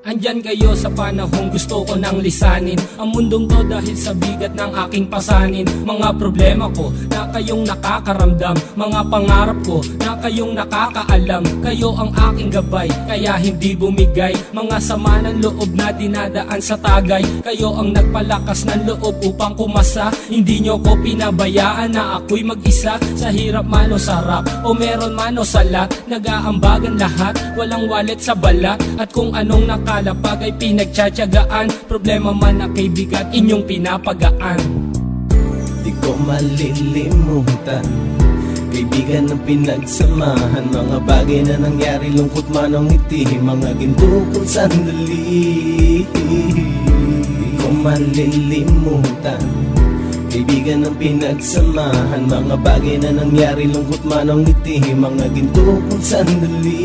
Andyan kayo sa panahong gusto ko nang lisanin ang mundong to dahil sa bigat ng aking pasanin. Mga problema ko na kayong nakakaramdam, mga pangarap ko na kayong nakakaalam. Kayo ang aking gabay, kaya hindi bumigay. Mga sama ng loob na dinadaan sa tagay, kayo ang nagpalakas ng loob upang kumasa. Hindi nyo ko pinabayaan na ako'y mag-isa. Sa hirap man o sarap, o meron man o salat, nag-aambagan lahat, walang wallet sa balat. At kung anong nakalapag ay pinagtsatsagaan, problema man na kay bigat inyong pinapagaan. Di ko malilimutan, kaibigan ng pinagsamahan, mga bagay na nangyari, lungkot man o ngiti, mga ginto kong sandali. Di ko malilimutan, kaibigan ng pinagsamahan, mga bagay na nangyari, lungkot man o ngiti, mga ginto kong sandali.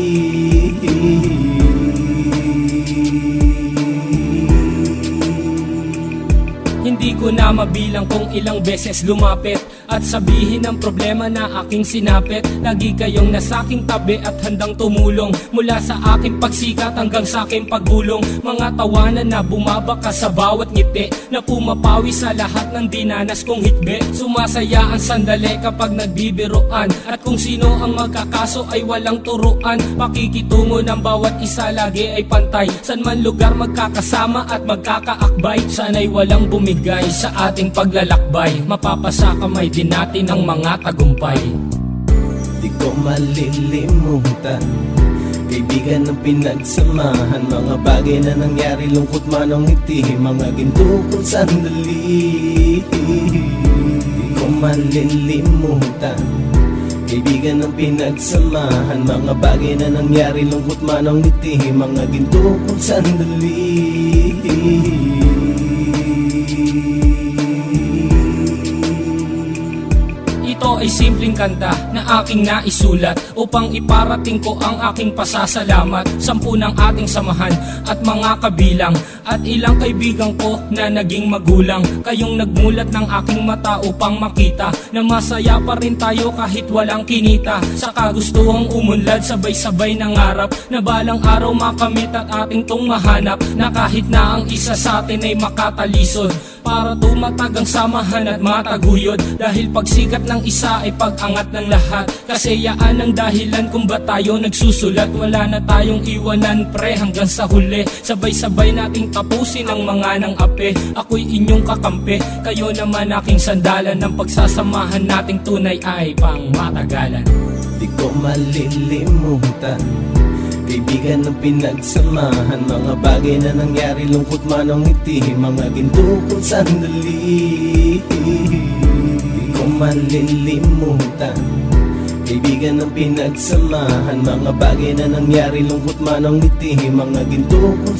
Hindi ko na mabilang kung ilang beses lumapit at sabihin ang problema na aking sinapit. Lagi kayong nasa aking tabi at handang tumulong, mula sa aking pagsikat hanggang sa aking paggulong. Mga tawanan na bumabaka sa bawat ngiti, na pumapawi sa lahat ng dinanas kong hitbe. Sumasaya ang sandali kapag nagbibiroan, at kung sino ang magkakaso ay walang turuan. Pakikitungo ng bawat isa lagi ay pantay, san man lugar magkakasama at magkakaakbay. Sana'y walang bumigay sa ating paglalakbay, mapapasa kamay din natin ang mga tagumpay. Di ko malilimutan, kaibigan ng pinagsamahan, mga bagay na nangyari, lungkot man o ngiti, mga ginto kong sandali. Di ko malilimutan, kaibigan ng pinagsamahan, mga bagay na nangyari, lungkot man o ngiti, mga ginto kong sandali. Ito ay simpleng kanta na aking naisulat upang iparating ko ang aking pasasalamat. 10 ng ating samahan at mga kabilang, at ilang kaibigan ko na naging magulang. Kayong nagmulat ng aking mata upang makita na masaya pa rin tayo kahit walang kinita. Sa kagustuhang umunlad, sabay-sabay nangarap na balang araw makamit at ating tong mahanap, na kahit na ang isa sa atin ay makatalisod, para tumatag ang samahan at mataguyod. Dahil pagsikat ng isa ay pag-angat ng lahat, kasi yaan ang dahilan kung ba tayo nagsusulat. Wala na tayong iwanan pre hanggang sa huli, sabay-sabay nating tapusin ang mga nang ape. Ako'y inyong kakampi, kayo naman aking sandalan, ng pagsasamahan nating tunay ay pang matagalan. Di ko malilimutan, kaibigan ng pinagsamahan, mga bagay na nangyari, lungkot man o ngiti, mga ginto kong sandali. Di ko malilimutan, kaibigan ng pinagsamahan, mga bagay na nangyari, lungkot man o ngiti, mga ginto kong sandali.